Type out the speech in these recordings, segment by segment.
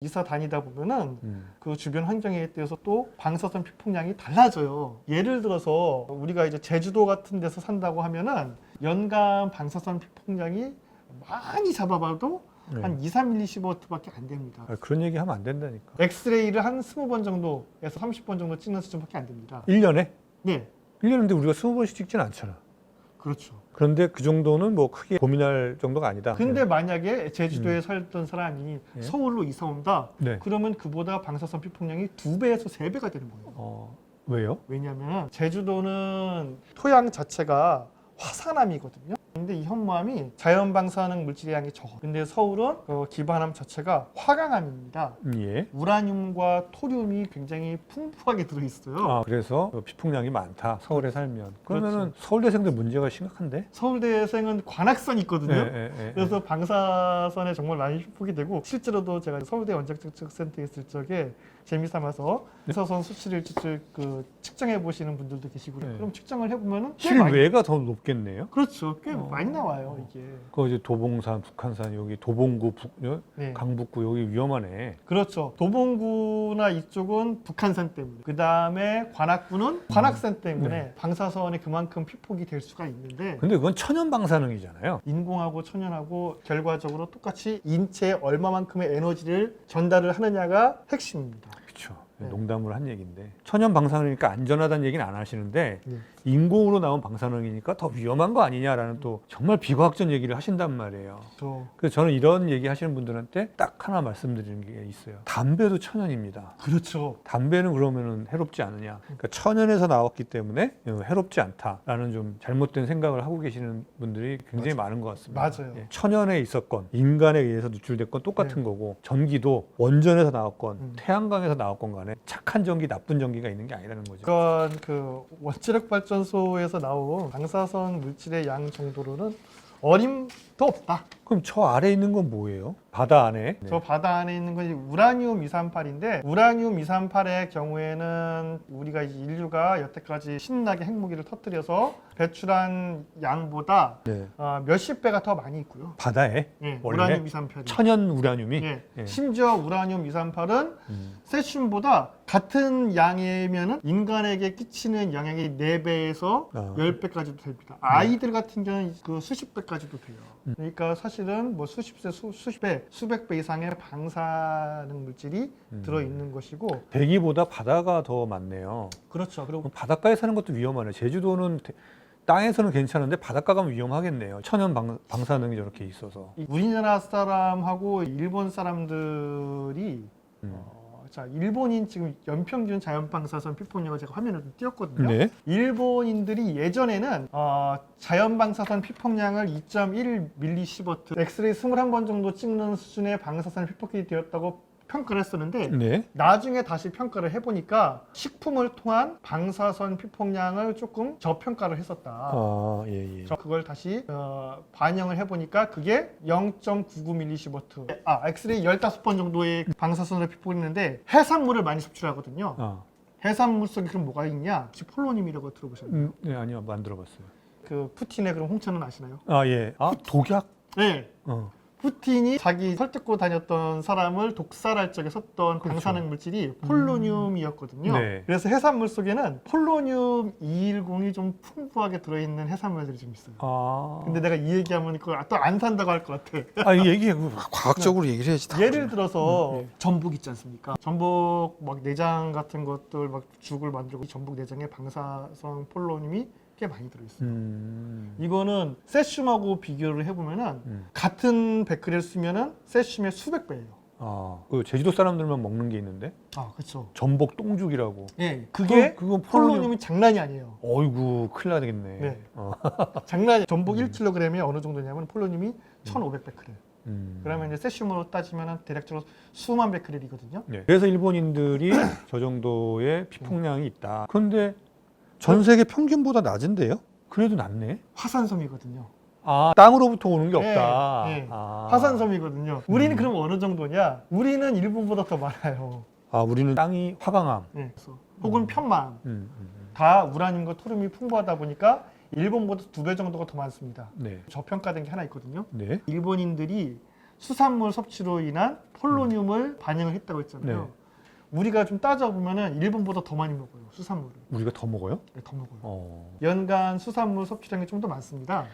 이사 다니다 보면은 그 주변 환경에 대해서 또 방사선 피폭량이 달라져요. 예를 들어서 우리가 이제 제주도 같은 데서 산다고 하면은 연간 방사선 피폭량이 많이 잡아봐도 네. 한 2, 3mS밖에 안 됩니다. 그런 얘기 하면 안 된다니까. 엑스레이를 한 20번 정도에서 30번 정도 찍는 수준밖에 안 됩니다. 1년에? 네, 1년인데 우리가 20번씩 찍진 않잖아. 그렇죠. 그런데 그 정도는 뭐 크게 고민할 정도가 아니다. 근데 만약에 제주도에 살던 사람이 네. 서울로 이사 온다? 네. 그러면 그보다 방사선 피폭량이 2배에서 3배가 되는 거예요. 왜요? 왜냐하면 제주도는 토양 자체가 화산암이거든요. 근데 이 현무암이 자연 방사능 물질의 양이 적어. 근데 서울은 기반암 자체가 화강암입니다. 예. 우라늄과 토륨이 굉장히 풍부하게 들어있어요. 그래서 피폭량이 많다. 서울에 살면. 그러면은 그렇죠. 서울대생들 문제가 심각한데? 서울대생은 관악선이 있거든요. 예. 그래서 방사선에 정말 많이 피폭이 되고 실제로도 제가 서울대 원자력측정센터에 있을 적에 재미삼아서 방사선 수치를 직접 측정해 보시는 분들도 계시고요. 네. 그럼 측정을 해보면은 꽤 많이, 실외가 더 높겠네요. 그렇죠. 꽤 많이 나와요 이게. 그 이제 도봉산, 북한산 여기 도봉구, 네. 강북구 여기 위험하네. 그렇죠. 도봉구나 이쪽은 북한산 때문에, 그 다음에 관악구는 관악산 때문에 방사선이 그만큼 피폭이 될 수가 있는데, 근데 그건 천연 방사능이잖아요. 인공하고 천연하고 결과적으로 똑같이 인체에 얼마만큼의 에너지를 전달을 하느냐가 핵심입니다. 그렇죠. 네. 농담으로 한 얘기인데 천연 방사능이니까 안전하다는 얘기는 안 하시는데 네. 인공으로 나온 방사능이니까 더 위험한 거 아니냐라는 또 정말 비과학적 얘기를 하신단 말이에요. 그래서 저는 이런 얘기 하시는 분들한테 딱 하나 말씀드리는 게 있어요. 담배도 천연입니다. 그렇죠. 담배는 그러면은 해롭지 않느냐. 그러니까 천연에서 나왔기 때문에 해롭지 않다라는 좀 잘못된 생각을 하고 계시는 분들이 굉장히 많은 것 같습니다. 맞아요. 예. 천연에 있었건 인간에 의해서 누출됐건 똑같은 거고 전기도 원전에서 나왔건 태양광에서 나왔건 간에 착한 전기, 나쁜 전기가 있는 게 아니라는 거죠. 그건 그 원자력 발전소에서 나온 방사선 물질의 양 정도로는 어림도 없다. 그럼 저 아래 있는 건 뭐예요? 바다 안에? 저 바다 안에 있는 건 우라늄 238인데, 우라늄 238의 경우에는 우리가 이제 인류가 여태까지 신나게 핵무기를 터뜨려서 배출한 양보다 네. 몇십 배가 더 많이 있고요. 바다에? 예, 원래? 우라늄 238이. 천연 우라늄이? 예. 예. 심지어 우라늄 238은 세슘보다 같은 양이면은 인간에게 끼치는 영향이 4배에서 10배까지도 됩니다. 아이들 같은 경우는 그 수십 배까지도 돼요. 그러니까 사실은 뭐 수십 배, 수백 배 이상의 방사능 물질이 들어있는 것이고. 대기보다 바다가 더 많네요. 그렇죠. 그리고 바닷가에 사는 것도 위험하네. 제주도는 땅에서는 괜찮은데 바닷가 가면 위험하겠네요. 천연 방사능이 저렇게 있어서. 우리나라 사람하고 일본 사람들이 자, 일본인 지금 연평균 자연방사선 피폭량을 제가 화면에 좀 띄웠거든요. 네. 일본인들이 예전에는 자연방사선 피폭량을 2.1mSv, 엑스레이 21번 정도 찍는 수준의 방사선 피폭이 되었다고 평가를 했었는데, 네. 나중에 다시 평가를 해보니까 식품을 통한 방사선 피폭량을 조금 저평가를 했었다. 예. 그걸 다시 반영을 해보니까 그게 0.99mSv. 엑스레이 15번 정도의 방사선을 피폭했는데 해산물을 많이 섭취하거든요. 해산물 속에 그럼 뭐가 있냐? 혹시 폴로늄이라고 들어보셨나요? 네, 아니요. 안 들어봤어요. 그 푸틴의 그럼 홍차는 아시나요? 예. 독약? 네. 푸틴이 자기 설득고 다녔던 사람을 독살할 적에 썼던 그렇죠. 방사능 물질이 폴로늄이었거든요. 네. 그래서 해산물 속에는 폴로늄 210이 좀 풍부하게 들어있는 해산물들이 좀 있어요. 근데 내가 이 얘기하면 그걸 또 안 산다고 할 것 같아. 이 얘기 과학적으로 얘기를 해야지. 예를 들어서 전복 있지 않습니까? 전복 막 내장 같은 것들 막 죽을 만들고, 이 전복 내장에 방사성 폴로늄이 꽤 많이 들어있어요. 이거는 세슘하고 비교를 해보면은 같은 베크렐 쓰면은 세슘의 수백 배예요. 그 제주도 사람들만 먹는 게 있는데 그렇죠. 전복 똥죽이라고. 예, 그게 그건 폴로늄이 장난이 아니에요. 어이구 큰일 나겠네. 네. 장난이. 전복 1kg에 어느 정도냐면 폴로늄이 1,500베크렐. 그러면 이제 세슘으로 따지면 대략적으로 수만 베크렐이거든요. 네. 그래서 일본인들이 저 정도의 피폭량이 있다. 그런데 전 세계 평균보다 낮은데요? 그래도 낮네. 화산섬이거든요. 땅으로부터 오는 게 없다. 네. 화산섬이거든요. 우리는 그럼 어느 정도냐? 우리는 일본보다 더 많아요. 우리는 땅이 화강암. 네. 혹은 편마암. 다 우라늄과 토륨이 풍부하다 보니까 일본보다 2배 정도가 더 많습니다. 네. 저평가된 게 하나 있거든요. 네. 일본인들이 수산물 섭취로 인한 폴로늄을 반영을 했다고 했잖아요. 네. 우리가 좀 따져보면은 일본보다 더 많이 먹어요. 수산물을. 우리가 더 먹어요? 네, 더 먹어요. 어. 연간 수산물 섭취량이 좀 더 많습니다.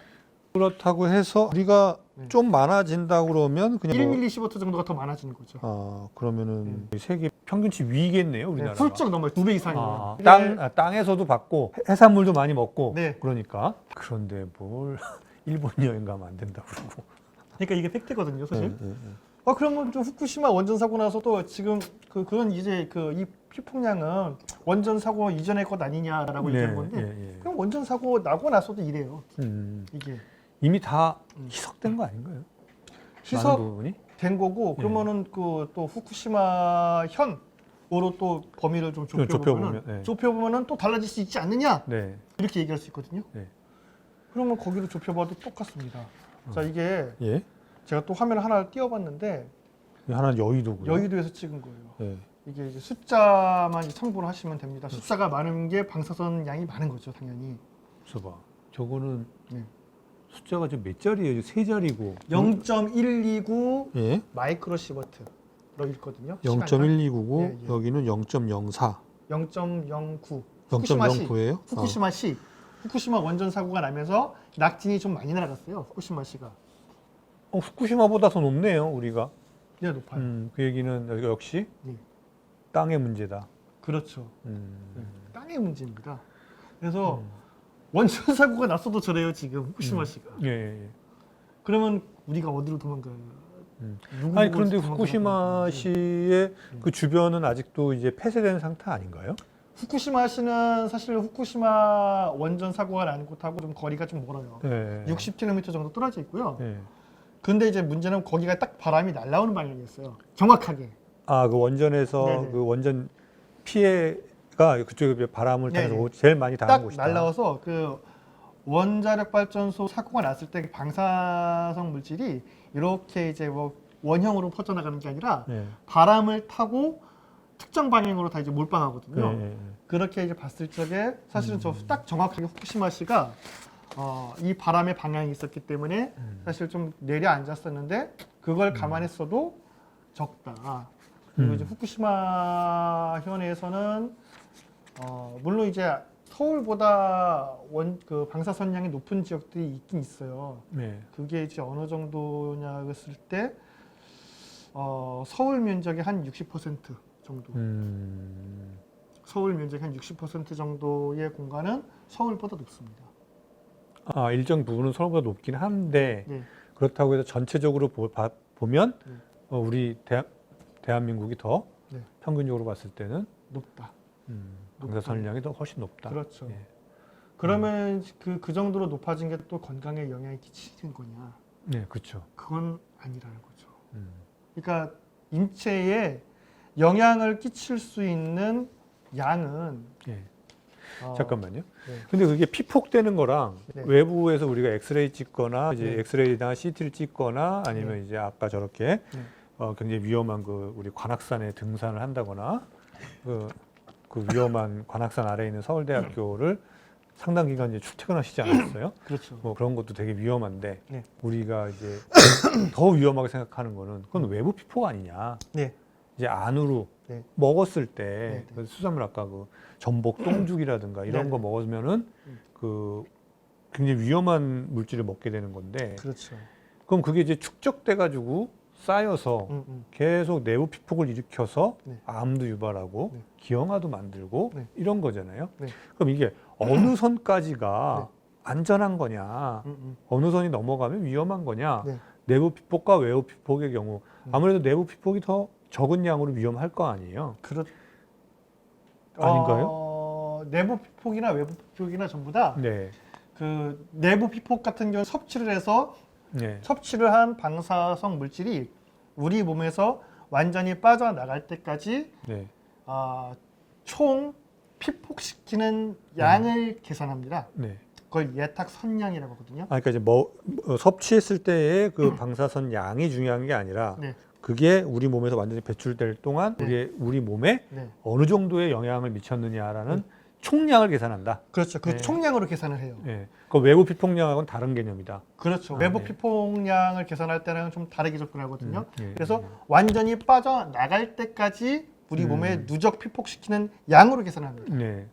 그렇다고 해서 우리가 네. 좀 많아진다 그러면 그냥 1ml 정도가 더 많아지는 거죠. 그러면은 세계 평균치 위겠네요, 네, 우리나라가. 훌쩍 넘어요. 2배 이상이에요. 이게- 땅에서도 받고 해산물도 많이 먹고 네. 그러니까 그런데 뭘 일본 여행 가면 안 된다 그러고. 그러니까 이게 팩트거든요, 사실. 예. 그러면 좀 후쿠시마 원전 사고 나서도 지금 그건 이제 이 피폭량은 원전 사고 이전의 것 아니냐라고 얘기하는 건데 그럼 원전 사고 나고 나서도 이래요. 이게 이미 다 희석된 거 아닌가요? 많은 희석된 부분이? 거고 그러면은 그 또 후쿠시마 현으로 또 범위를 좀 좁혀보면은 또 달라질 수 있지 않느냐 네. 이렇게 얘기할 수 있거든요. 네. 그러면 거기를 좁혀봐도 똑같습니다. 자 이게 예. 제가 또 화면을 하나 띄워봤는데 하나는 여의도고요. 여의도에서 찍은 거예요. 예. 이게 이제 숫자만 참고를 하시면 됩니다. 숫자가 많은 게 방사선 양이 많은 거죠, 당연히. 봐. 저거는 네. 숫자가 지금 몇 자리예요? 세 자리고. 0.129 예. 마이크로 시버트로 있거든요. 0.1299 예, 예. 여기는 0.04. 0.09. 0.09예요? 후쿠시마시. 후쿠시마 원전 사고가 나면서 낙진이 좀 많이 날아갔어요. 후쿠시마시가. 후쿠시마보다 더 높네요, 우리가. 네, 높아요. 그 얘기는 역시 네. 땅의 문제다. 그렇죠. 네. 음. 땅의 문제입니다. 그래서 원전 사고가 났어도 저래요, 지금 후쿠시마시가. 예. 그러면 우리가 어디로 도망가요? 아니 그런데 후쿠시마시의 그 주변은 아직도 이제 폐쇄된 상태 아닌가요? 후쿠시마시는 사실 후쿠시마 원전 사고가 난 곳하고 좀 거리가 좀 멀어요. 네. 60km 정도 떨어져 있고요. 네. 근데 이제 문제는 거기가 딱 바람이 날아오는 방향이었어요. 정확하게. 그 원전에서 네네. 그 원전 피해가 그쪽에 바람을 타서 네네. 제일 많이 당한 딱 곳이다. 날라와서 그 원자력 발전소 사고가 났을 때 방사성 물질이 이렇게 이제 뭐 원형으로 퍼져나가는 게 아니라 네. 바람을 타고 특정 방향으로 다 이제 몰빵하거든요. 네. 그렇게 이제 봤을 적에 사실은 저 딱 정확하게 후쿠시마시가 이 바람의 방향이 있었기 때문에 사실 좀 내려앉았었는데 그걸 감안했어도 적다. 그리고 이제 후쿠시마 현에서는 물론 이제 서울보다 그 방사선량이 높은 지역들이 있긴 있어요. 네. 그게 이제 어느 정도냐 했을 때 서울 면적의 한 60% 정도. 서울 면적의 한 60% 정도의 공간은 서울보다 높습니다. 일정 부분은 서울보다 높긴 한데 네. 그렇다고 해서 전체적으로 보면 네. 우리 대한민국이 더 네. 평균적으로 봤을 때는 높다. 방사선량이 더 훨씬 높다. 그렇죠. 예. 그러면 그 정도로 높아진 게 또 건강에 영향이 끼치는 거냐? 네, 그렇죠. 그건 아니라는 거죠. 음. 그러니까 인체에 영향을 끼칠 수 있는 양은 예. 어, 잠깐만요. 네. 근데 그게 피폭되는 거랑 네. 외부에서 우리가 엑스레이 찍거나 이제 네. 엑스레이나 CT를 찍거나 아니면 네. 이제 아까 저렇게 네. 굉장히 위험한 우리 관악산에 등산을 한다거나 그 위험한 관악산 아래에 있는 서울대학교를 상당 기간 이제 출퇴근하시지 않았어요? 그렇죠. 뭐 그런 것도 되게 위험한데 네. 우리가 이제 더 위험하게 생각하는 거는 그건 외부 피폭 아니냐? 네. 이제 안으로 네. 먹었을 때 네, 네. 그 수산물 아까 그 전복 똥죽이라든가 이런 네, 거 네. 먹으면은 그 굉장히 위험한 물질을 먹게 되는 건데 그렇죠. 그럼 그게 이제 축적돼 가지고 쌓여서 계속 내부 피폭을 일으켜서 네. 암도 유발하고 네. 기형아도 만들고 네. 이런 거잖아요. 네. 그럼 이게 어느 선까지가 네. 안전한 거냐, 어느 선이 넘어가면 위험한 거냐, 네. 내부 피폭과 외부 피폭의 경우 아무래도 내부 피폭이 더 적은 양으로 위험할 거 아니에요. 아닌가요? 내부 피폭이나 외부 피폭이나 전부 다 네. 그 내부 피폭 같은 경우는 섭취를 해서 네. 섭취를 한 방사성 물질이 우리 몸에서 완전히 빠져나갈 때까지 네. 총 피폭시키는 양을 계산합니다. 네. 그걸 예탁 선량이라고 하거든요. 그러니까 이제 섭취했을 때의 그 방사선 양이 중요한 게 아니라 네. 그게 우리 몸에서 완전히 배출될 동안 네. 우리 몸에 네. 어느 정도의 영향을 미쳤느냐라는 총량을 계산한다. 그렇죠. 그 네. 총량으로 계산을 해요. 예. 그 외부 피폭량하고는 다른 개념이다. 그렇죠. 아, 외부 네. 피폭량을 계산할 때는 좀 다르게 접근하거든요. 예. 그래서 완전히 빠져나갈 때까지 우리 몸에 누적 피폭시키는 양으로 계산합니다. 네.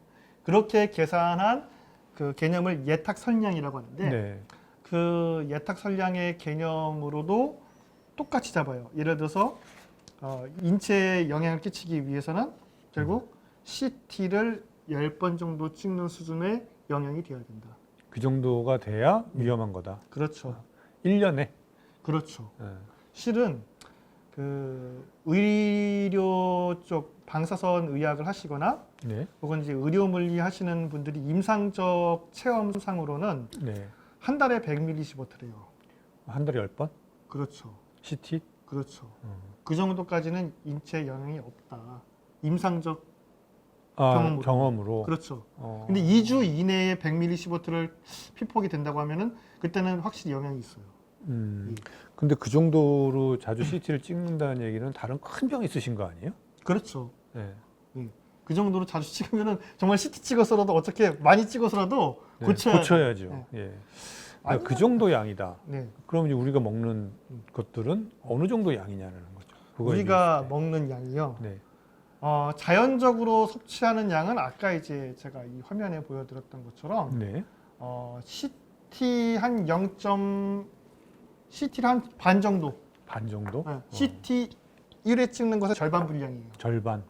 그렇게 계산한 그 개념을 예탁설량이라고 하는데 네. 그 예탁설량의 개념으로도 똑같이 잡아요. 예를 들어서 인체에 영향을 끼치기 위해서는 결국 CT를 10번 정도 찍는 수준의 영향이 되어야 된다. 그 정도가 돼야 위험한 거다. 그렇죠. 1년에. 그렇죠. 예. 실은 그 의료 쪽 방사선 의학을 하시거나 네. 혹은 이제 의료 물리 하시는 분들이 임상적 체험상으로는 네. 한 달에 100mS래요. 한 달에 10번? 그렇죠. CT? 그렇죠. 그 정도까지는 인체에 영향이 없다. 임상적 아, 경험으로. 경험으로. 그렇죠. 어. 근데 2주 이내에 100mS를 피폭이 된다고 하면은 그때는 확실히 영향이 있어요. 근데 그 정도로 자주 CT를 찍는다는 얘기는 다른 큰 병 있으신 거 아니에요? 그렇죠. 네. 그 정도로 자주 찍으면은 정말 CT 찍어서라도 어떻게 많이 찍어서라도 네, 고쳐야 고쳐야죠. 네. 예. 아니면- 그 정도 양이다. 네. 그럼 이제 우리가 먹는 것들은 어느 정도 양이냐는 거죠. 그거 우리가 얘기했을 때. 먹는 양이요. 네. 자연적으로 섭취하는 양은 아까 이제 제가 이 화면에 보여드렸던 것처럼 네. CT 한 0. CT를 한 반 정도. 반 정도? CT 1회 찍는 것의 절반 분량이에요. 절반.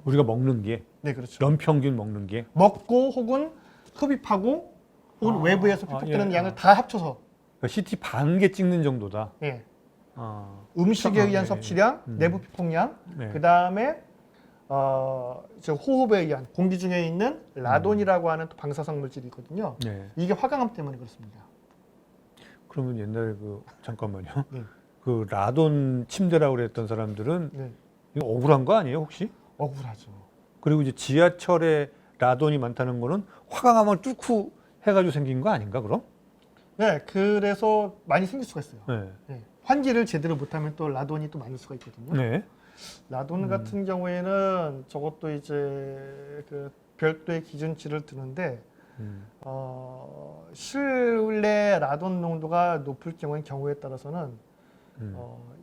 우리가 먹는 게 네, 그렇죠. 연평균 먹는 게 먹고 혹은 흡입하고 혹은 외부에서 피폭되는 예. 양을 다 합쳐서 그러니까 CT 반 개 찍는 정도다. 예. 아, 음식에 의한 네. 섭취량, 내부 피폭량, 네. 그 다음에 호흡에 의한 공기 중에 있는 라돈이라고 하는 또 방사성 물질이 있거든요. 네. 이게 화강암 때문에 그렇습니다. 그러면 옛날에 잠깐만요. 네. 그 라돈 침대라고 그랬던 사람들은 네. 이거 억울한 거 아니에요, 혹시? 억울하죠. 그리고 이제 지하철에 라돈이 많다는 거는 화강암을 뚫고 해가지고 생긴 거 아닌가, 그럼? 네, 그래서 많이 생길 수가 있어요. 네. 네. 환기를 제대로 못하면 또 라돈이 또 많을 수가 있거든요. 네. 라돈 같은 경우에는 저것도 이제 그 별도의 기준치를 두는데 실내 라돈 농도가 높을 경우에 따라서는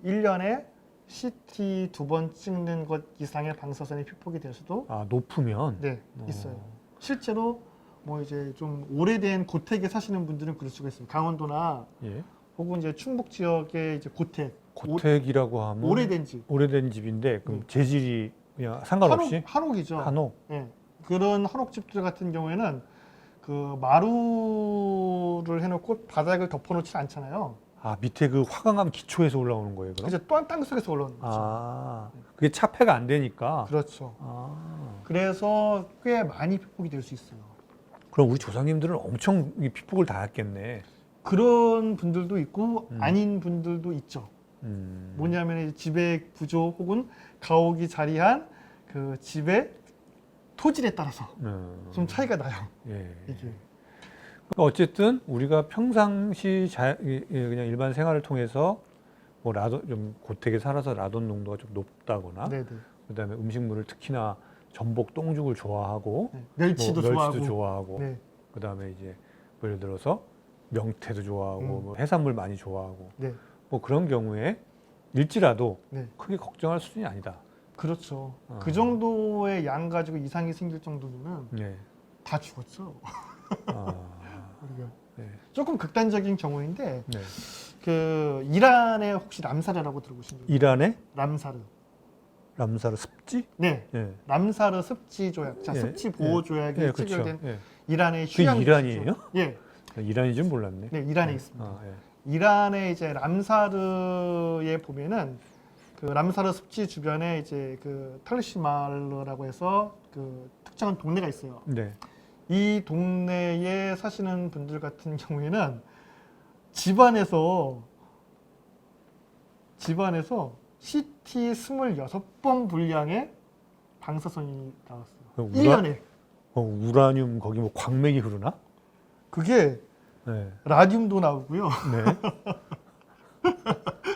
1년에 CT 2번 찍는 것 이상의 방사선이 피폭이 될 수도 아, 높으면? 네, 있어요. 실제로 뭐 이제 좀 오래된 고택에 사시는 분들은 그럴 수가 있어요. 강원도나 예. 혹은 이제 충북 지역의 이제 고택이라고 하면 오래된 집, 오래된 집인데 그럼 재질이 그냥 상관없이 한옥이죠. 한옥. 예. 그런 한옥집들 같은 경우에는 그 마루를 해놓고 바닥을 덮어놓지 않잖아요. 아, 밑에 그 화강암 기초에서 올라오는 거예요, 그럼? 이제 또한 땅 속에서 올라오는 거죠. 아, 그게 차폐가 안 되니까. 그렇죠. 아, 그래서 꽤 많이 피폭이 될 수 있어요. 그럼 우리 조상님들은 엄청 이 피폭을 다 했겠네. 그런 분들도 있고 아닌 분들도 있죠. 뭐냐면 이제 집의 구조 혹은 가옥이 자리한 그 집의 토질에 따라서 좀 차이가 나요. 예. 이게. 그러니까 어쨌든 우리가 평상시 그냥 일반 생활을 통해서 뭐 라돈 좀 고택에 살아서 라돈 농도가 좀 높다거나 네네. 그다음에 음식물을 특히나 전복, 똥죽을 좋아하고 네. 멸치도 뭐 좋아하고. 좋아하고 네. 그다음에 이제 뭐 예를 들어서 명태도 좋아하고 음. 뭐 해산물 많이 좋아하고 네. 뭐 그런 경우에 일지라도 네. 크게 걱정할 수준이 아니다. 그렇죠. 아. 그 정도의 양 가지고 이상이 생길 정도면 네. 다 죽었죠. 아, 우리가. 네. 조금 극단적인 경우인데 네. 그 이란에 혹시 람사르라고 들어보신 적 있나요? 이란의 람사르. 람사르 습지? 네. 예. 람사르 습지 조약. 자, 예, 습지 보호 조약이 예, 그렇죠. 체결된 예. 이란의 그게 휴양 이란이에요? 예. 이란인 줄 몰랐네. 네, 이란에 있습니다. 아, 예. 이란의 이제 람사르에 보면은 그 람사르 습지 주변에 이제 그 탈리시마르라고 해서 그 특정한 동네가 있어요. 네. 이 동네에 사시는 분들 같은 경우에는 집안에서 CT 26번 분량의 방사선이 나왔어요. 그럼 1년에. 우라늄 거기 뭐 광맥이 흐르나? 그게 네. 라듐도 나오고요. 네.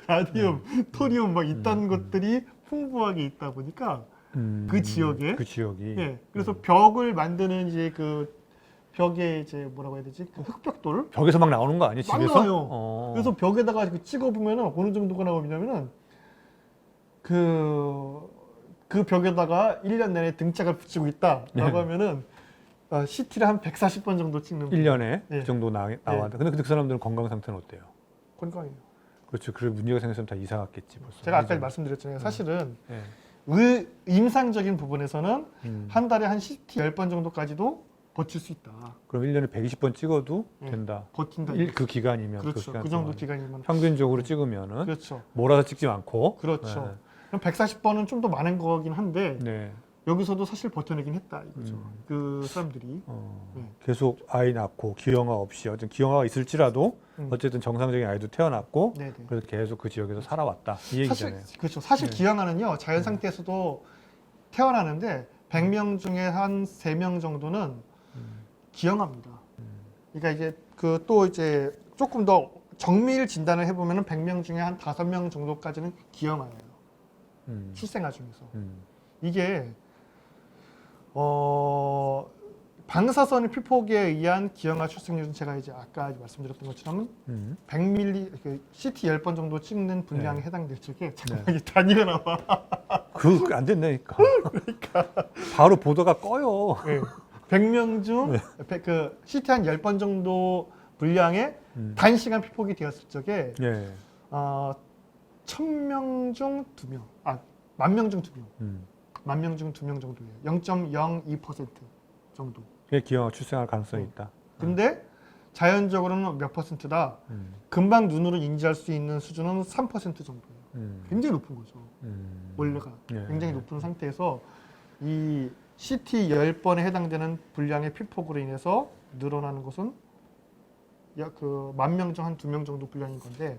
라디움, 토리움 막 이딴 것들이 풍부하게 있다 보니까 그 지역에. 그 지역이. 예. 그래서 벽을 만드는 이제 그 벽에 이제 뭐라고 해야 되지? 그 흑벽돌. 벽에서 막 나오는 거 아니에요? 막 집에서? 나와요. 그래서 벽에다가 찍어 보면은 어느 정도가 나오냐면은 그 벽에다가 1년 내내 등짝을 붙이고 있다라고 네. 하면은 CT를 한 140번 정도 찍는 1년에 네. 그 정도 나와. 근데 그 사람들은 건강 상태는 어때요? 건강해요. 그렇죠. 그래 문제가 생겼으면 다 이사 갔겠지 벌써. 제가 아까 말씀드렸잖아요. 사실은 네. 임상적인 부분에서는 한 달에 한 CT 10번 정도까지도 버틸 수 있다. 그럼 1년에 120번 찍어도 네. 된다. 버틴다. 그 기간이면 그렇죠. 기간 그 정도 동안에. 기간이면 평균적으로 찍으면은 그렇죠. 몰아서 찍지 않고. 그렇죠. 그럼 140번은 좀 더 많은 거긴 한데 네. 여기서도 사실 버텨내긴 했다 이거죠. 그 사람들이. 네. 계속 아이 낳고 기형아 없이 어쨌든 기형아가 있을지라도 음. 어쨌든 정상적인 아이도 태어났고 네네. 그래서 계속 그 지역에서 살아왔다 이 얘기잖아요. 그렇죠. 사실 네. 기형아는요 자연 상태에서도 태어나는데 100명 중에 한 3명 정도는 기형아입니다. 그러니까 이제 그 또 이제 조금 더 정밀 진단을 해보면은 100명 중에 한 5명 정도까지는 기형아예요. 출생아 중에서. 이게 방사선 피폭에 의한 기형아 출생률은 제가 이제 아까 말씀드렸던 것처럼 100ml 그 CT 10번 정도 찍는 분량에 네. 해당될 적에 잠깐만 이 단위가 나와. 그거 안 된다니까. 바로 보도가 꺼요. 네. 100명 중 네. 그 CT 한 10번 정도 분량에 단시간 피폭이 되었을 적에 예. 1000명 중 2명, 10,000명 중 2명, 음. 10,000명 중 2명 정도예요. 0.02% 정도. 그게 기형아 출생할 가능성이 있다. 근데 자연적으로는 몇 퍼센트다? 금방 눈으로 인지할 수 있는 수준은 3% 정도예요. 굉장히 높은 거죠. 원래가 예. 굉장히 높은 상태에서 이 CT 10번에 해당되는 분량의 피폭으로 인해서 늘어나는 것은 약 그 10,000명 중 한 2명 정도 분량인 건데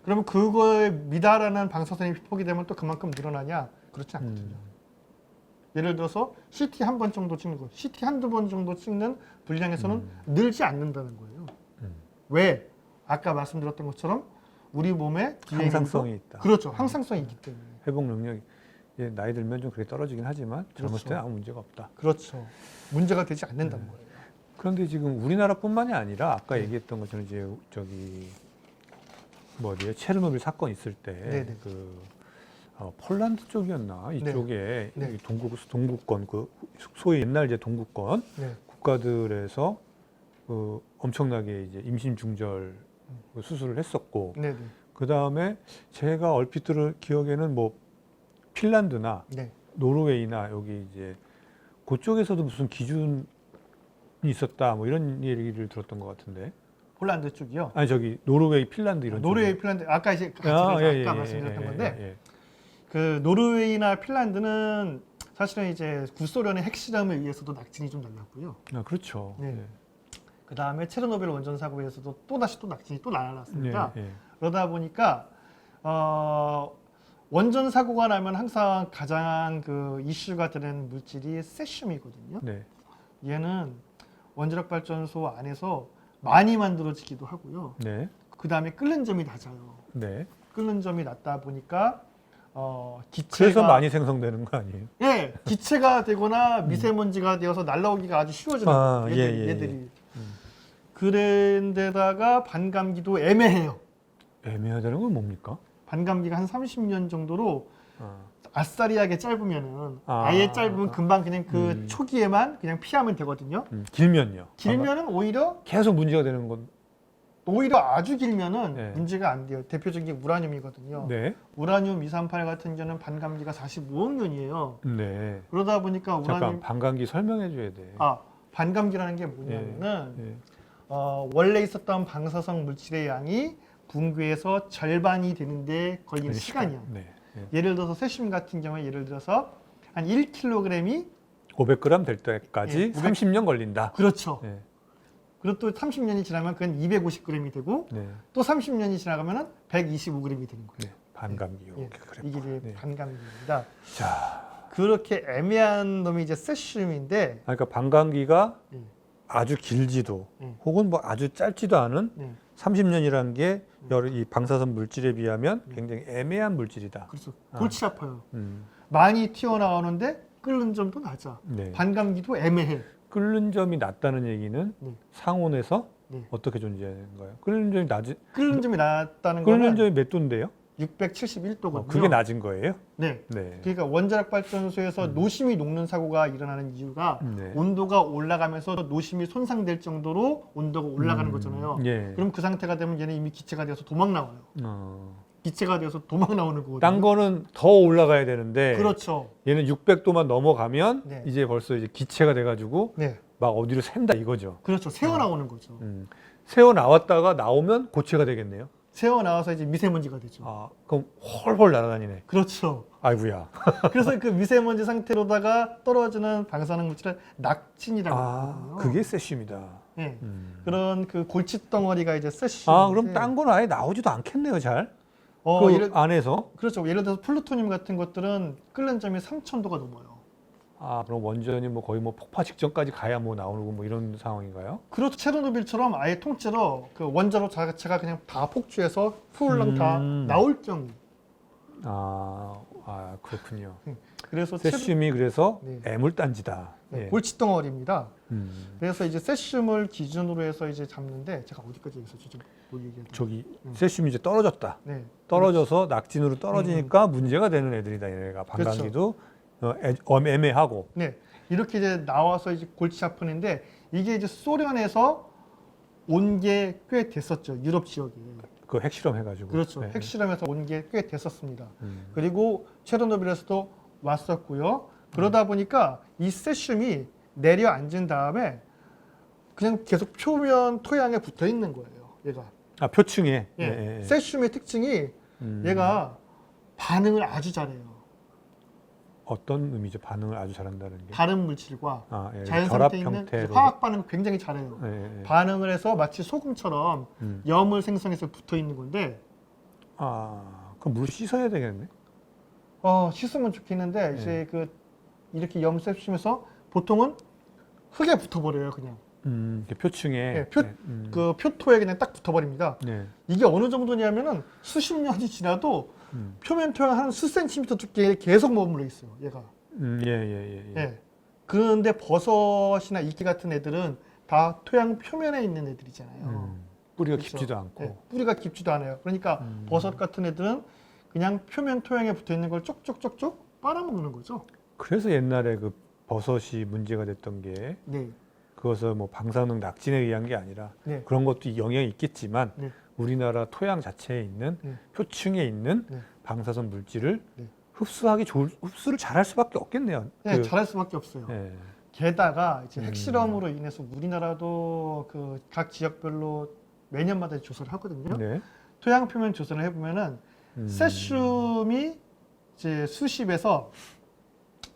그러면 그거에 미달하는 방사선이 피폭이 되면 또 그만큼 늘어나냐? 그렇지 않거든요. 예를 들어서 CT 한 번 정도 찍는 거, CT 한두 번 정도 찍는 분량에서는 늘지 않는다는 거예요. 왜? 아까 말씀드렸던 것처럼 우리 몸에 항상성이 있다. 그렇죠. 항상성이 있기 때문에. 회복 능력이 나이 들면 좀 그렇게 떨어지긴 하지만 젊었을 그렇죠. 때는 아무 문제가 없다. 그렇죠. 문제가 되지 않는다는 거예요. 그런데 지금 우리나라뿐만이 아니라 아까 얘기했던 것처럼 이제 저기 뭐 어디에 체르노빌 사건 있을 때 네네. 그 폴란드 쪽이었나 이쪽에 네. 이 동구권 그 소위 옛날 이제 동구권 네. 국가들에서 그 엄청나게 이제 임신 중절 그 수술을 했었고 네네. 그 다음에 제가 얼핏 들을 기억에는 뭐 핀란드나 네. 노르웨이나 여기 이제 그쪽에서도 무슨 기준이 있었다 뭐 이런 얘기를 들었던 것 같은데 폴란드 쪽이요. 아니 저기 노르웨이, 핀란드 이런 노르웨이, 쪽에. 핀란드 아까 이제 아까 말씀드렸던 건데 그 노르웨이나 핀란드는 사실은 이제 구소련의 핵실험에 의해서도 낙진이 좀 날랐고요. 아 그렇죠. 네. 그 다음에 체르노빌 원전 사고에서도 또 다시 또 낙진이 또 날아났습니다. 그러다 보니까 원전 사고가 나면 항상 가장 그 이슈가 되는 물질이 세슘이거든요. 네. 얘는 원자력 발전소 안에서 많이 만들어지기도 하고요. 네. 그 다음에 끓는 점이 낮아요. 네. 끓는 점이 낮다 보니까 기체가 그래서 많이 생성되는 거 아니에요? 예, 기체가 되거나 미세먼지가 되어서 날라오기가 아주 쉬워지는 거예요. 얘들이. 그런데다가 반감기도 애매해요. 애매하다는 건 뭡니까? 반감기가 한 30년 정도로 아싸리하게 짧으면은 아예 짧으면 금방 그냥 그 초기에만 그냥 피하면 되거든요. 길면요? 길면은 오히려 계속 문제가 되는 건. 오히려 아주 길면은 네. 문제가 안 돼요. 대표적인 게 우라늄이거든요. 네. 우라늄 238 같은 경우는 반감기가 45억 년이에요. 네. 그러다 보니까 잠깐 우라늄 반감기 설명해 줘야 돼. 반감기라는 게 뭐냐면은 네. 원래 있었던 방사성 물질의 양이 붕괴해서 절반이 되는데 걸리는 시간이야. 네. 네. 예를 들어서 세슘 같은 경우에 예를 들어서 한 1kg이 500g 될 때까지 500 30년 걸린다. 그렇죠. 네. 그리고 또 30년이 지나면 그건 250g이 되고 네. 또 30년이 지나가면은 125g이 되는 거예요. 네. 반감기. 예, 그래. 이게 이제 네. 반감기입니다. 자, 그렇게 애매한 놈이 이제 세슘인데 그러니까 반감기가 예. 아주 길지도 네. 혹은 뭐 아주 짧지도 않은 네. 30년이라는 게 이 방사선 물질에 비하면 굉장히 애매한 물질이다. 그렇죠. 골치 아파요. 많이 튀어나오는데 끓는 점도 낮아. 네. 반감기도 애매해. 끓는 점이 낮다는 얘기는 네. 상온에서 네. 어떻게 존재하는가요? 끓는 점이 낮은 끓는 점이 낮다는 끓는 거는 점이 몇 도인데요? 671도거든요. 그게 낮은 거예요? 네. 네. 그러니까 원자력 발전소에서 노심이 녹는 사고가 일어나는 이유가 네. 온도가 올라가면서 노심이 손상될 정도로 온도가 올라가는 거잖아요. 예. 그럼 그 상태가 되면 얘는 이미 기체가 되어서 도망 나와요. 기체가 되어서 도망 나오는 거거든요. 딴 거는 더 올라가야 되는데 그렇죠. 얘는 600도만 넘어가면 네. 이제 벌써 이제 기체가 돼가지고 네. 막 어디로 샌다 이거죠. 그렇죠. 새어 나오는 거죠. 새어 나왔다가 나오면 고체가 되겠네요. 새어 나와서 이제 미세먼지가 되죠. 아, 그럼 헐헐 날아다니네. 그렇죠. 아이고야. 그래서 그 미세먼지 상태로다가 떨어지는 방사능 물질을 낙진이라고 아, 하거든요. 그게 세슘이다. 네. 그런 그 골칫 덩어리가 이제 세슘. 아, 그럼 딴 건 아예 나오지도 않겠네요, 잘. 그 예를, 안에서. 그렇죠. 예를 들어서 플루토늄 같은 것들은 끓는 점이 3000도가 넘어요. 아, 그럼 원전이 뭐 거의 뭐 폭파 직전까지 가야 뭐 나오고 뭐 이런 상황인가요? 그렇죠. 체르노빌처럼 아예 통째로 그 원자로 자체가 그냥 다 폭주해서 풀랑 다 나올 경우. 그렇군요. 그래서 세슘이 그래서 네. 애물단지다. 네, 예. 골칫 덩어리입니다. 음. 그래서 이제 세슘을 기준으로 해서 이제 잡는데 제가 어디까지 얘기했었죠? 좀뭘 얘기해야 저기 세슘이 이제 떨어졌다. 네. 떨어져서 낙진으로 떨어지니까 문제가 되는 애들이다. 얘네가 반감기도 애매하고. 네. 이렇게 이제 나와서 이제 골치 아픈 애인데 이게 이제 소련에서 온 게 꽤 됐었죠. 유럽 지역에. 그 핵실험 해가지고. 그렇죠. 네. 핵실험에서 온 게 꽤 됐었습니다. 그리고 체르노빌에서도 왔었고요. 그러다 보니까 이 세슘이 내려앉은 다음에 그냥 계속 표면 토양에 붙어 있는 거예요. 얘가. 아, 표층에. 예. 예, 예. 세슘의 특징이 얘가 반응을 아주 잘해요. 어떤 의미죠? 반응을 아주 잘한다는 게. 다른 물질과 예. 자연 결합 상태에 있는 형태로. 화학 반응을 굉장히 잘해요. 예, 예. 반응을 해서 마치 소금처럼 염을 생성해서 붙어 있는 건데 그럼 물 씻어야 되겠네. 씻으면 좋겠는데 이제 그 이렇게 염 세슘에서 보통은 흙에 붙어버려요 그냥. 이렇게 표층에. 네, 그 표토에 그냥 딱 붙어버립니다. 네. 이게 어느 정도냐면은 수십 년이 지나도 표면 토양 한 수센티미터 두께에 계속 머물러 있어요. 얘가. 예. 예. 그런데 버섯이나 이끼 같은 애들은 다 토양 표면에 있는 애들이잖아요. 뿌리가 그렇죠. 깊지도 않고. 예, 뿌리가 깊지도 않아요. 그러니까 버섯 같은 애들은 그냥 표면 토양에 붙어 있는 걸 쪽쪽쪽쪽 빨아먹는 거죠. 그래서 옛날에 그 버섯이 문제가 됐던 게 네. 그것은 뭐 방사능 낙진에 의한 게 아니라 네. 그런 것도 영향이 있겠지만 네. 우리나라 토양 자체에 있는 네. 표층에 있는 네. 방사선 물질을 네. 흡수를 잘할 수밖에 없겠네요. 네, 잘할 수밖에 없어요. 예. 게다가 이제 핵실험으로 인해서 우리나라도 그 각 지역별로 매년마다 조사를 하거든요. 네. 토양 표면 조사를 해보면은 세슘이 이제 수십에서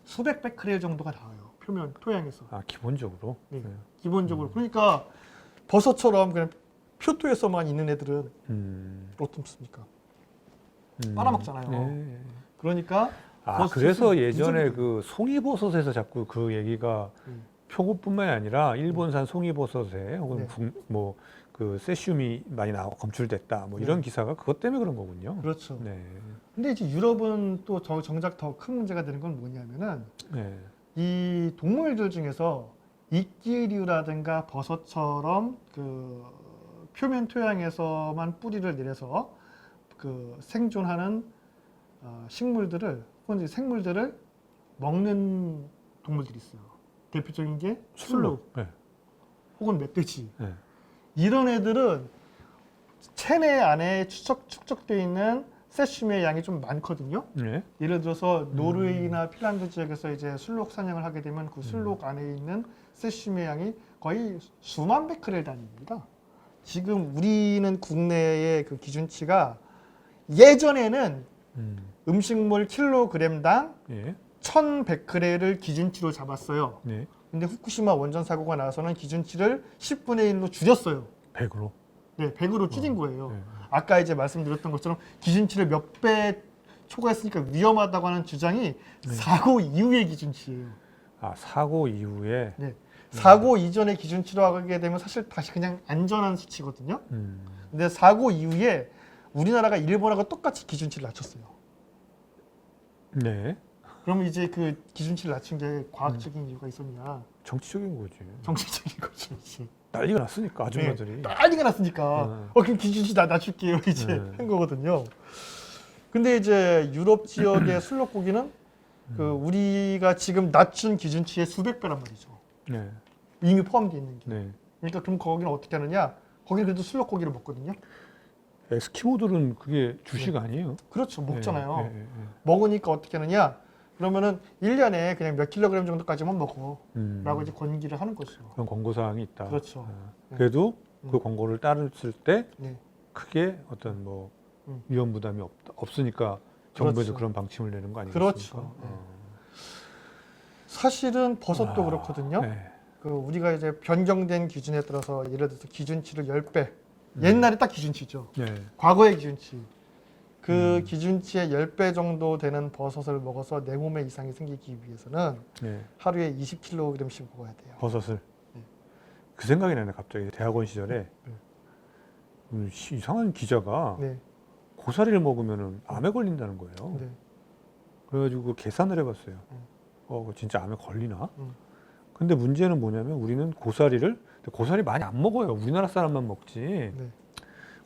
수백 베크렐 정도가 나와요. 표면 토양에서 기본적으로. 네. 기본적으로. 그러니까 버섯처럼 그냥 표토에서만 있는 애들은 어떻습니까? 빨아먹잖아요. 네. 그러니까 그래서 예전에 그 송이버섯에서 자꾸 그 얘기가 표고뿐만이 아니라 일본산 송이버섯에 혹은 뭐 그 세슘이 많이 검출됐다 뭐 이런 기사가 그것 때문에 그런 거군요. 그렇죠. 네. 근데 이제 유럽은 또 정작 더 큰 문제가 되는 건 뭐냐면은 네. 이 동물들 중에서 이끼류라든가 버섯처럼 그 표면 토양에서만 뿌리를 내려서 그 생존하는 식물들을 혹은 생물들을 먹는 동물들이 있어요. 대표적인 게 술록 네. 혹은 멧돼지. 네. 이런 애들은 체내 안에 축적되어 있는 세슘의 양이 좀 많거든요. 네. 예를 들어서 노르웨이나 핀란드 지역에서 이제 술록 사냥을 하게 되면 그 술록 안에 있는 세슘의 양이 거의 수만 베크렐 단위입니다. 지금 우리는 국내의 그 기준치가 예전에는 음식물 킬로그램당 예. 1000베크렐을 기준치로 잡았어요. 네. 근데 후쿠시마 원전 사고가 나서는 기준치를 10분의 1로 줄였어요. 100으로. 네, 100으로 줄인 거예요. 네. 아까 이제 말씀드렸던 것처럼 기준치를 몇 배 초과했으니까 위험하다고 하는 주장이 사고 이후의 기준치예요. 사고 이후에. 네. 사고 이전의 기준치로 하게 되면 사실 다시 그냥 안전한 수치거든요. 근데 사고 이후에 우리나라가 일본하고 똑같이 기준치를 낮췄어요. 네. 그럼 이제 그 기준치를 낮춘 게 과학적인 이유가 있었냐? 정치적인 거지. 정치적인 거죠. 이제. 난리가 났으니까 아줌마들이. 난리가 났으니까 그럼 기준치 낮출게요 이제 한 거거든요. 근데 이제 유럽 지역의 술록고기는 그 우리가 지금 낮춘 기준치의 수백 배란 말이죠. 네. 이미 포함되어 있는 게. 네. 그러니까 그럼 거기는 어떻게 하느냐? 거기는 그래도 술록고기를 먹거든요. 에스키모들은 그게 주식 아니에요? 그렇죠. 먹잖아요. 네, 네, 네. 먹으니까 어떻게 하느냐? 그러면은 1년에 그냥 몇 킬로그램 정도까지만 먹어. 라고 이제 권기를 하는 거죠. 그런 권고사항이 있다. 그렇죠. 그래도 그 권고를 따랐을 때 네. 크게 어떤 뭐 위험 부담이 없으니까 정부에서 그렇죠. 그런 방침을 내는 거 아니겠습니까? 그렇죠. 사실은 버섯도 그렇거든요. 네. 그 우리가 이제 변경된 기준에 따라서 예를 들어서 기준치를 10배. 옛날에 딱 기준치죠. 네. 과거의 기준치. 그 기준치의 10배 정도 되는 버섯을 먹어서 내 몸에 이상이 생기기 위해서는 네. 하루에 20kg씩 먹어야 돼요. 버섯을. 네. 그 생각이 나네 갑자기 대학원 시절에 이상한 기자가 네. 고사리를 먹으면 암에 걸린다는 거예요. 네. 그래가지고 계산을 해봤어요. 그거 진짜 암에 걸리나? 음. 근데 문제는 뭐냐면 우리는 고사리 많이 안 먹어요. 우리나라 사람만 먹지. 네.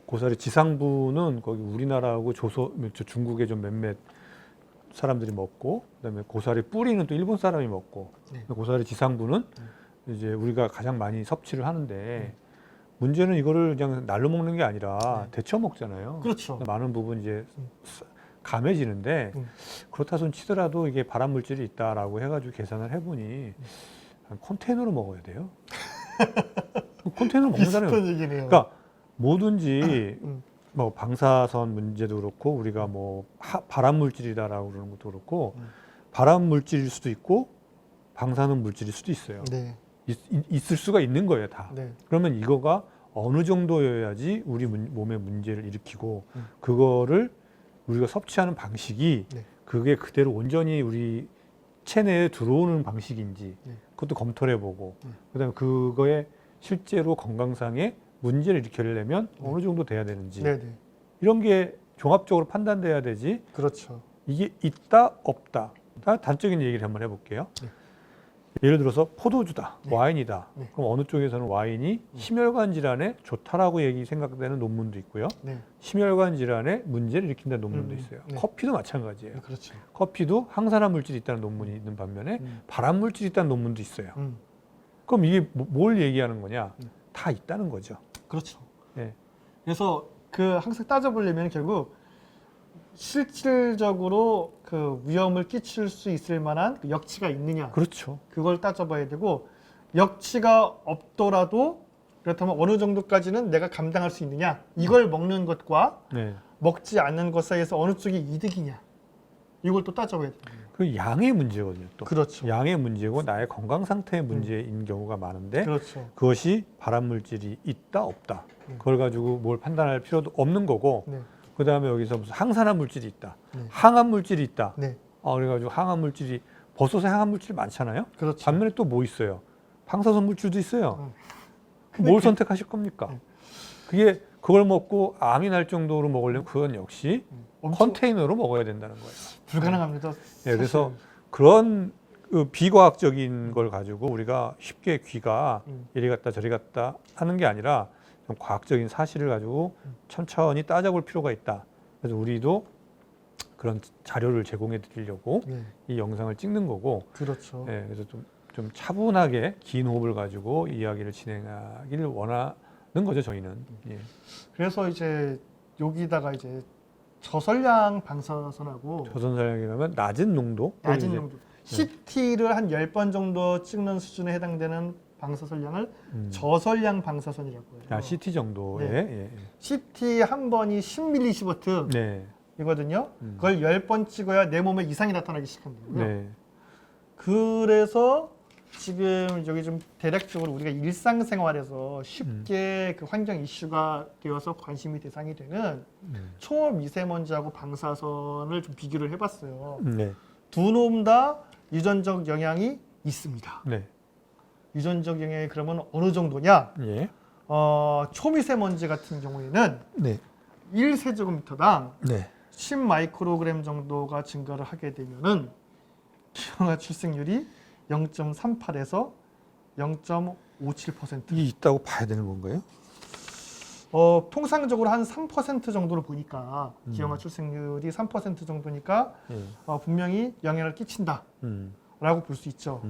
고사리 지상부는 거기 우리나라하고 중국의 좀 몇몇 사람들이 먹고, 그다음에 고사리 뿌리는 또 일본 사람이 먹고, 네. 고사리 지상부는 이제 우리가 가장 많이 섭취를 하는데 문제는 이거를 그냥 날로 먹는 게 아니라 데쳐 먹잖아요. 그렇죠. 많은 부분 이제 감해지는데 그렇다 손 치더라도 이게 발암 물질이 있다라고 해가지고 계산을 해보니 한 컨테이너로 먹어야 돼요. 컨테이너로 먹는 사람이 비슷한 얘기네요. 그러니까 뭐든지 음. 뭐 방사선 문제도 그렇고 우리가 뭐 발암 물질이다라고 그러는 것도 그렇고 발암 물질일 수도 있고 방사능 물질일 수도 있어요. 네. 있을 수가 있는 거예요, 다. 네. 그러면 이거가 어느 정도여야지 우리 몸에 문제를 일으키고 그거를 우리가 섭취하는 방식이 네. 그게 그대로 온전히 우리 체내에 들어오는 방식인지 네. 그것도 검토를 해보고 그다음에 그거에 실제로 건강상에 문제를 일으키려면 어느 정도 돼야 되는지 네. 네. 이런 게 종합적으로 판단돼야 되지 그렇죠. 이게 있다 없다 단적인 얘기를 한번 해볼게요. 네. 예를 들어서 포도주다, 와인이다. 네. 그럼 어느 쪽에서는 와인이 심혈관 질환에 좋다라고 생각되는 논문도 있고요. 네. 심혈관 질환에 문제를 일으킨다는 논문도 있어요. 네. 커피도 마찬가지예요. 네. 그렇죠. 커피도 항산화 물질이 있다는 논문이 있는 반면에 발암 물질이 있다는 논문도 있어요. 그럼 이게 뭘 얘기하는 거냐? 다 있다는 거죠. 그렇죠. 네. 그래서 그 항상 따져보려면 결국 실질적으로 그 위험을 끼칠 수 있을 만한 그 역치가 있느냐. 그렇죠. 그걸 따져봐야 되고 역치가 없더라도 그렇다면 어느 정도까지는 내가 감당할 수 있느냐. 이걸 먹는 것과 네. 먹지 않는 것 사이에서 어느 쪽이 이득이냐. 이걸 또 따져봐야 돼요. 그 양의 문제거든요. 또 그렇죠. 양의 문제고 나의 건강 상태의 문제인 경우가 많은데 그렇죠. 그것이 발암 물질이 있다 없다. 그걸 가지고 뭘 판단할 필요도 없는 거고. 네. 그 다음에 여기서 무슨 항산화 물질이 있다, 네. 항암 물질이 있다. 네. 그래가지고 항암 물질이 버섯에 항암 물질이 많잖아요. 그렇죠. 반면에 또 뭐 있어요? 방사선 물질도 있어요. 근데 뭘 선택하실 겁니까? 그게 그걸 먹고 암이 날 정도로 먹으려면 그건 역시 엄청 컨테이너로 먹어야 된다는 거예요. 불가능합니다. 네, 그래서 그런 그 비과학적인 걸 가지고 우리가 쉽게 귀가 이리 갔다 저리 갔다 하는 게 아니라 좀 과학적인 사실을 가지고 천천히 따져볼 필요가 있다. 그래서 우리도 그런 자료를 제공해 드리려고 네. 이 영상을 찍는 거고, 그렇죠. 네, 그래서 좀 차분하게 긴 호흡을 가지고 이야기를 진행하기를 원하는 거죠, 저희는. 예. 그래서 이제 여기다가 이제 저설량 방사선하고 저선사량이라면 낮은 농도, 낮은 이제 농도 CT를 한 10번 정도 찍는 수준에 해당되는 방사선량을 저설량 방사선이라고 해요. CT 정도의 네. 예, 예. CT 한 번이 10mV 네, 이거든요. 그걸 10번 찍어야 내 몸에 이상이 나타나기 시작한다고요. 네, 그래서 지금 여기 좀 대략적으로 우리가 일상생활에서 쉽게 그 환경 이슈가 되어서 관심이 대상이 되는 초미세먼지하고 방사선을 좀 비교를 해봤어요. 네, 두 놈 다 유전적 영향이 있습니다. 네, 유전적 영향이 그러면 어느 정도냐? 예, 초미세먼지 같은 경우에는 네. 1세제곱미터당 네. 10 마이크로그램 정도가 증가를 하게 되면은 기형아 출생률이 0.38에서 0.57%. 이게 있다고 봐야 되는 건가요? 통상적으로 한 3% 정도를 보니까 기형아 출생률이 3% 정도니까 예. 분명히 영향을 끼친다라고 음. 볼 수 있죠.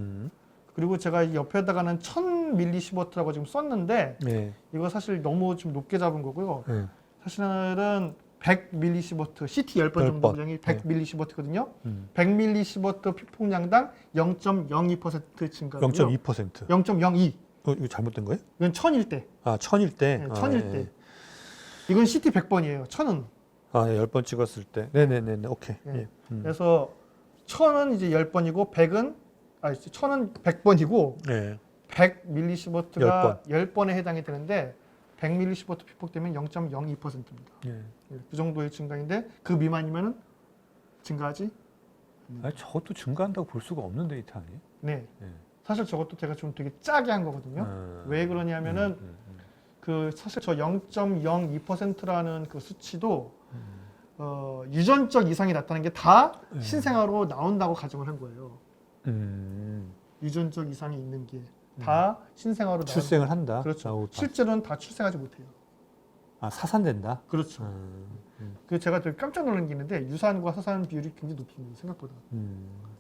그리고 제가 이 옆에다가는 1000mS라고 지금 썼는데 네. 이거 사실 너무 좀 높게 잡은 거고요. 네. 사실은 100mS, CT 10번 10번. 정도 분량이 100mS거든요. 음. 100mS 피폭량당 0.02% 증가고요. 0.2%. 0.02. 이거 잘못된 거예요? 이건 1000일 때. 아, 1000일 때. 네, 아, 1000일 예. 때. 이건 CT 100번이에요. 1000은. 아, 예, 10번 찍었을 때. 네네네. 오케이. 네. 예. 그래서 1000은 이제 10번이고 1000은 100번이고 예. 100mS가 10번에 해당이 되는데 100mS 피폭되면 0.02%입니다. 예. 그 정도의 증가인데 그 미만이면은 증가하지? 아니, 저것도 증가한다고 볼 수가 없는 데이터 아니에요? 네. 예. 사실 저것도 제가 좀 되게 짜게 한 거거든요. 왜 그러냐면은 그 사실 저 0.02%라는 그 수치도 유전적 이상이 나타나는 게 다 신생아로 나온다고 가정을 한 거예요. 유전적 이상이 있는 게 다 신생아로 나온 출생을 한다. 그렇죠. 좌우 반. 실제로는 다 출생하지 못해요. 아, 사산된다. 그렇죠. 그 제가 되게 깜짝 놀란 게 있는데 유산과 사산 비율이 굉장히 높습니다. 생각보다.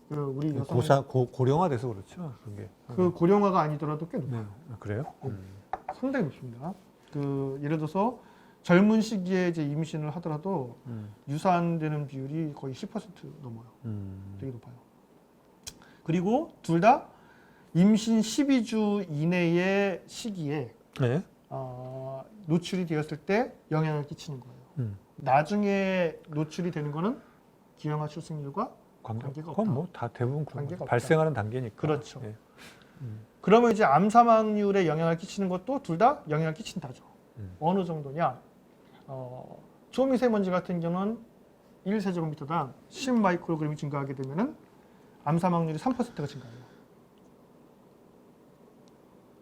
그 우리 여성 고령화돼서 그렇죠. 그게. 그 고령화가 아니더라도 꽤 높아요. 네. 아, 그래요? 상당히 높습니다. 그 예를 들어서 젊은 시기에 이제 임신을 하더라도 유산되는 비율이 거의 10% 넘어요. 되게 높아요. 그리고 둘 다 임신 12주 이내의 시기에 네. 노출이 되었을 때 영향을 끼치는 거예요. 나중에 노출이 되는 거는 기형아 출생률과 관계가 없다. 그건 뭐 다 대부분 그런 관계가 거죠. 없다. 발생하는 단계니까. 그렇죠. 예. 그러면 이제 암 사망률에 영향을 끼치는 것도 둘 다 영향을 끼친다죠. 어느 정도냐? 초미세먼지 같은 경우는 1세제곱미터당 10마이크로그램이 증가하게 되면은 암 사망률이 3%가 증가해요.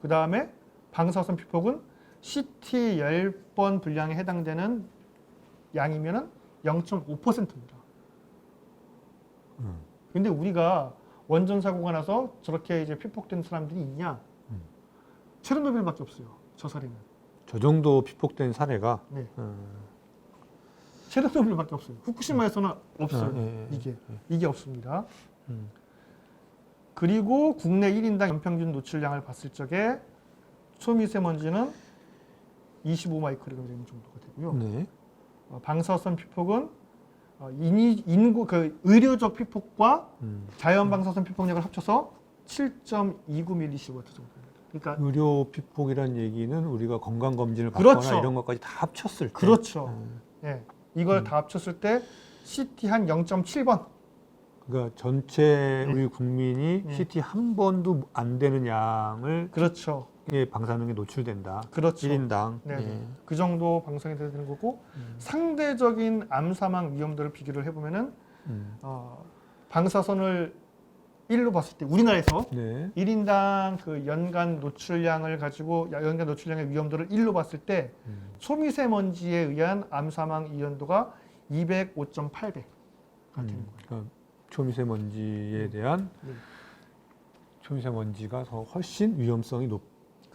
그 다음에 방사선 피폭은 CT 10번 분량에 해당되는 양이면은 0.5%입니다. 근데 우리가 원전 사고가 나서 저렇게 이제 피폭된 사람들이 있냐? 체르노빌밖에 없어요. 저 사례는. 저 정도 피폭된 사례가 네. 체르노빌밖에 없어요. 후쿠시마에서는 없어요. 이게 없습니다. 그리고 국내 1인당 연평균 노출량을 봤을 적에 초미세먼지는 25마이크로그램 정도가 되고요. 네. 방사선 피폭은 인구 그 의료적 피폭과 자연 방사선 피폭량을 합쳐서 7.29mS 정도입니다. 그러니까 의료 피폭이라는 얘기는 우리가 건강 검진을 받거나 그렇죠. 이런 것까지 다 합쳤을 때. 그렇죠. 예. 이걸 다 합쳤을 때 CT 한 0.7번. 그러니까 전체 네. 우리 국민이 네. CT 한 번도 안 되는 양을 그렇죠. 방사능에 노출된다. 그렇죠. 1인당. 네. 예. 그 정도 방사능이 되는 거고 상대적인 암 사망 위험도를 비교를 해보면은 방사선을 1로 봤을 때 우리나라에서 네. 1인당 그 연간 노출량을 가지고 연간 노출량의 위험도를 1로 봤을 때 초미세먼지에 의한 암 사망 위험도가 205.8배가 되는 거예요. 그러니까 초미세먼지에 대한 네. 초미세먼지가 더 훨씬 위험성이 높음에도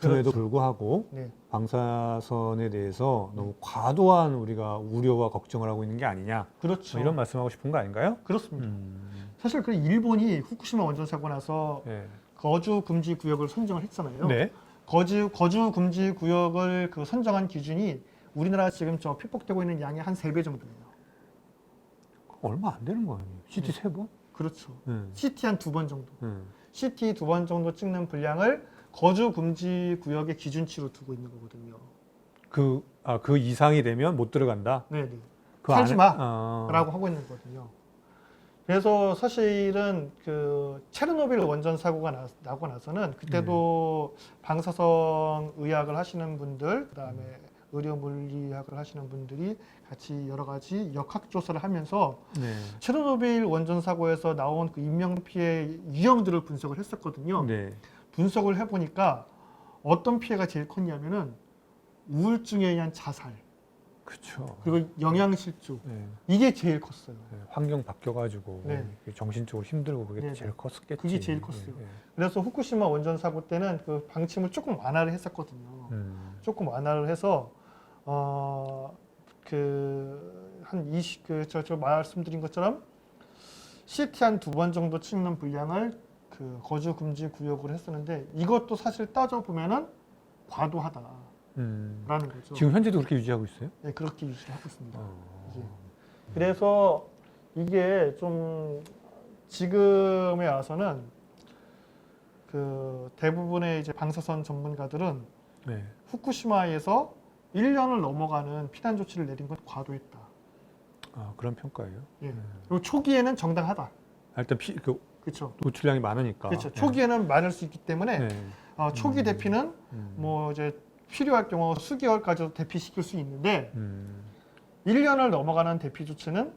그렇죠. 불구하고 네. 방사선에 대해서 너무 과도한 우리가 우려와 걱정을 하고 있는 게 아니냐. 그렇죠. 뭐 이런 말씀하고 싶은 거 아닌가요? 그렇습니다. 사실 그 일본이 후쿠시마 원전 사고 나서 네. 거주 금지 구역을 선정을 했잖아요. 네. 거주 금지 구역을 그 선정한 기준이 우리나라 지금 저 피폭되고 있는 양의 한 3배 정도예요. 얼마 안 되는 거 아니에요? CT 세 번? 그렇죠. 네. CT 한 2번 정도. 네. CT 2번 정도 찍는 분량을 거주 금지 구역의 기준치로 두고 있는 거거든요. 그 이상이 되면 못 들어간다. 네네. 그 살지 안에- 마라고 하고 있는 거거든요. 그래서 사실은 그 체르노빌 원전 사고가 나고 나서는 그때도 방사선 의학을 하시는 분들, 그다음에 의료 물리학을 하시는 분들이 같이 여러 가지 역학 조사를 하면서 네. 체르노빌 원전 사고에서 나온 그 인명 피해 유형들을 분석을 했었거든요. 네. 분석을 해보니까 어떤 피해가 제일 컸냐면은 우울증에 의한 자살, 그렇죠. 그리고 영양실조 네. 이게 제일 컸어요. 네, 환경 바뀌어가지고 네. 정신적으로 힘들고 그게 네, 제일 컸겠지. 그게 제일 컸어요. 네. 그래서 후쿠시마 원전 사고 때는 그 방침을 조금 완화를 했었거든요. 조금 완화를 해서 한 20, 저 말씀드린 것처럼 CT 한 2번 정도 찍는 분량을 그 거주 금지 구역으로 했었는데 이것도 사실 따져 보면은 과도하다라는 거죠. 지금 현재도 그렇게 유지하고 있어요? 네, 그렇게 유지를 하고 있습니다. 어. 이게. 그래서 이게 좀 지금에 와서는 그 대부분의 이제 방사선 전문가들은 네. 후쿠시마에서 1년을 넘어가는 피난 조치를 내린 건 과도했다. 아, 그런 평가예요. 예. 그리고 초기에는 정당하다. 일단 그렇죠. 노출량이 많으니까. 그렇죠. 초기에는 많을 수 있기 때문에 네. 초기 대피는 뭐 이제 필요할 경우 수개월까지도 대피시킬 수 있는데 1년을 넘어가는 대피 조치는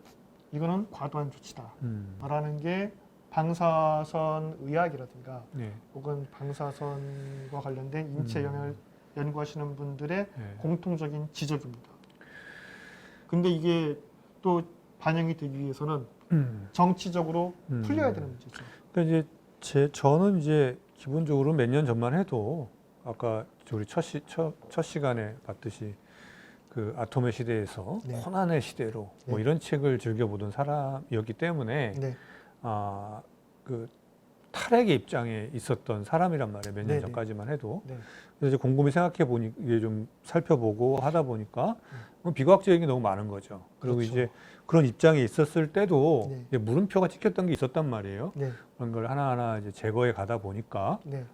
이거는 과도한 조치다. 라는 게 방사선 의학이라든가 네. 혹은 방사선과 관련된 인체 영향을 연구하시는 분들의 네. 공통적인 지적입니다. 근데 이게 또 반영이 되기 위해서는 정치적으로 풀려야 되는 문제죠. 그러니까 이제 저는 이제 기본적으로 몇 년 전만 해도 아까 우리 첫 시간에 봤듯이 그 아톰의 시대에서 네. 호난의 시대로 뭐 네. 이런 책을 즐겨보던 사람이었기 때문에 네. 그 탈핵의 입장에 있었던 사람이란 말이에요. 몇 년 네네. 전까지만 해도. 네. 그래서 이제 곰곰이 생각해 보니 이게 좀 살펴보고 하다 보니까 비과학적인 게 너무 많은 거죠. 그리고 그렇죠. 이제 그런 입장에 있었을 때도 네. 이제 물음표가 찍혔던 게 있었단 말이에요. 네. 그런 걸 하나하나 이제 제거해 가다 보니까 네.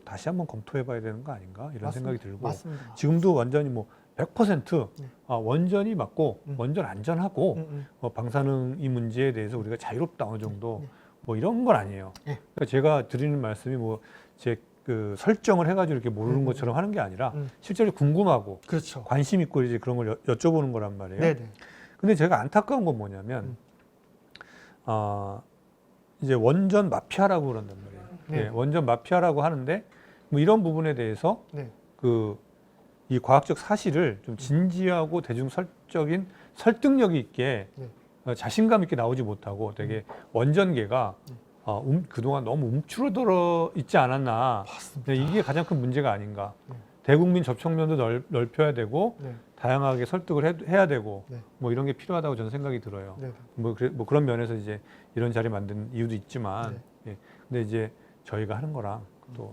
다시 한번 검토해 봐야 되는 거 아닌가 이런 생각이 들고 맞습니다. 지금도 완전히 뭐 100% 네. 원전이 맞고 원전 안전하고 방사능 이 문제에 대해서 우리가 자유롭다 어느 정도 네. 뭐 이런 건 아니에요. 네. 그러니까 제가 드리는 말씀이 뭐 제 그 설정을 해가지고 이렇게 모르는 것처럼 하는 게 아니라 실제로 궁금하고 그렇죠. 관심 있고 이제 그런 걸 여쭤보는 거란 말이에요. 네네. 근데 제가 안타까운 건 뭐냐면 이제 원전 마피아라고 그런단 말이에요. 네. 예, 원전 마피아라고 하는데 뭐 이런 부분에 대해서 네. 이 과학적 사실을 좀 진지하고 대중설적인 설득력이 있게 네. 자신감 있게 나오지 못하고 되게 원전계가 그동안 너무 움츠러들어 있지 않았나. 맞습니다. 네, 이게 가장 큰 문제가 아닌가. 네. 대국민 접촉면도 넓혀야 되고 네. 다양하게 설득을 해야 되고 네. 뭐 이런 게 필요하다고 저는 생각이 들어요. 네. 뭐 그런 면에서 이제 이런 자리 만든 이유도 있지만, 예. 근데 이제 저희가 하는 거랑 또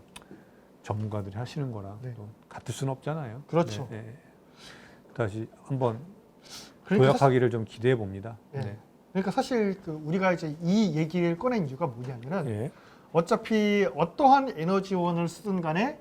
전문가들이 하시는 거랑 네. 또 같을 수는 없잖아요. 그렇죠. 네, 네. 다시 한번 그러니까 도약하기를 좀 기대해 봅니다. 네. 그러니까 사실 우리가 이제 이 얘기를 꺼낸 이유가 뭐냐면은 예. 어차피 어떠한 에너지원을 쓰든 간에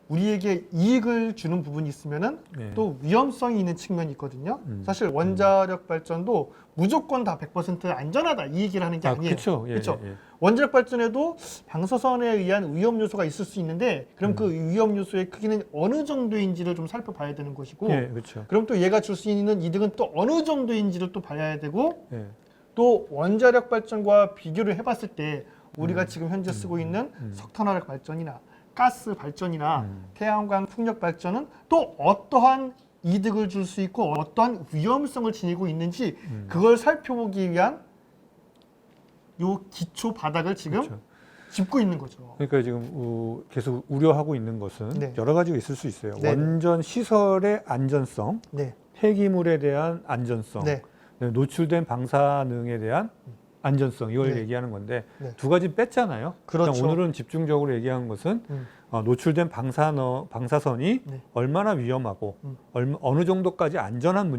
우리에게 이익을 주는 부분이 있으면은 네. 또 위험성이 있는 측면이 있거든요. 사실 원자력 발전도 무조건 다 100% 안전하다 이 얘기를 하는 게 아니에요. 그렇죠. 예, 그렇죠. 예, 예. 원자력 발전에도 방사선에 의한 위험 요소가 있을 수 있는데 그럼 그 위험 요소의 크기는 어느 정도인지를 좀 살펴봐야 되는 것이고 예, 그렇죠. 그럼 또 얘가 줄 수 있는 이득은 또 어느 정도인지를 또 봐야 되고 예. 또 원자력 발전과 비교를 해봤을 때 우리가 지금 현재 쓰고 있는 석탄화력 발전이나 가스 발전이나 태양광 풍력 발전은 또 어떠한 이득을 줄 수 있고 어떠한 위험성을 지니고 있는지 그걸 살펴보기 위한 요 기초 바닥을 지금 그렇죠. 짚고 있는 거죠. 그러니까 지금 계속 우려하고 있는 것은 네. 여러 가지가 있을 수 있어요. 네. 원전 시설의 안전성, 네, 폐기물에 대한 안전성, 네, 노출된 방사능에 대한 안전성 이걸 네. 얘기하는 건데 네. 두 가지 뺐잖아요. 그렇죠. 그냥 오늘은 집중적으로 얘기한 것은 노출된 방사선이 네. 얼마나 위험하고 어느 정도까지 안전한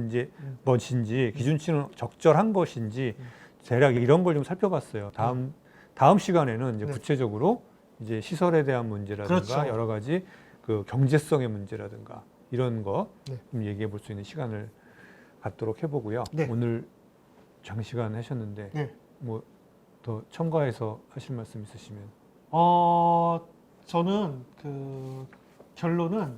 것인지 기준치는 적절한 것인지 대략 이런 걸 좀 살펴봤어요. 다음 시간에는 이제 네. 구체적으로 이제 시설에 대한 문제라든가 그렇죠. 여러 가지 그 경제성의 문제라든가 이런 거 네. 좀 얘기해 볼 수 있는 시간을 갖도록 해보고요. 네. 오늘 장시간 하셨는데 네. 뭐 더 첨가해서 하실 말씀 있으시면. 저는 그 결론은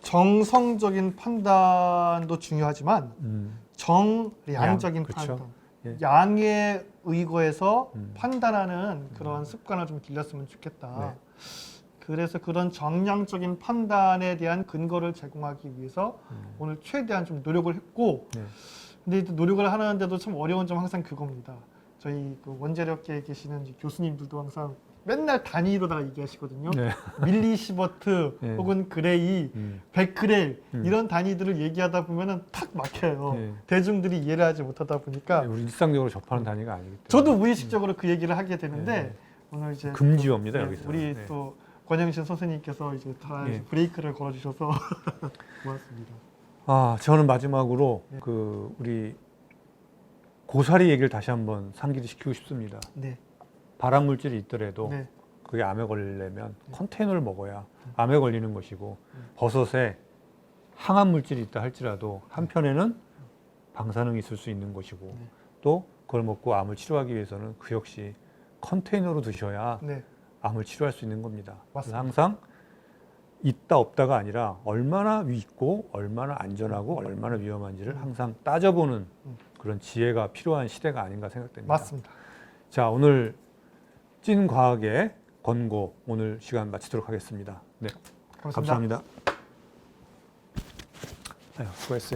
정성적인 판단도 중요하지만 정량적인 그렇죠. 판단, 예. 양에 의거해서 판단하는 그런 습관을 좀 길렀으면 좋겠다. 그래서 그런 정량적인 판단에 대한 근거를 제공하기 위해서 오늘 최대한 좀 노력을 했고, 네. 근데 이 노력을 하는데도 참 어려운 점 항상 그겁니다. 저희 그 원자력계에 계시는 이제 교수님들도 항상 맨날 단위로다가 얘기하시거든요. 네. 밀리시버트 네. 혹은 그레이, 베크렐 음. 이런 단위들을 얘기하다 보면은 탁 막혀요. 네. 대중들이 이해를 하지 못하다 보니까 우리 일상적으로 접하는 단위가 아니기 때문에. 저도 무의식적으로 그 얘기를 하게 되는데 네. 오늘 이제 금지어입니다, 또, 여기서. 우리 네. 또 권영신 선생님께서 이제 다 네. 브레이크를 걸어주셔서 고맙습니다. 아, 저는 마지막으로 네. 그 우리 고사리 얘기를 다시 한번 상기를 시키고 싶습니다. 네, 발암 물질이 있더라도 네, 그게 암에 걸리려면 네. 컨테이너를 먹어야 암에 걸리는 것이고, 버섯에 항암 물질이 있다 할지라도 한편에는 방사능이 있을 수 있는 것이고, 네. 또 그걸 먹고 암을 치료하기 위해서는 그 역시 컨테이너로 드셔야 네, 암을 치료할 수 있는 겁니다. 그래서 맞습니다. 항상 있다 없다가 아니라 얼마나 있고 얼마나 안전하고 얼마나 위험한지를 항상 따져보는 그런 지혜가 필요한 시대가 아닌가 생각됩니다. 맞습니다. 자, 오늘 찐 과학의 권고 오늘 시간 마치도록 하겠습니다. 네, 감사합니다. 감사합니다. 아유, 수고했어요.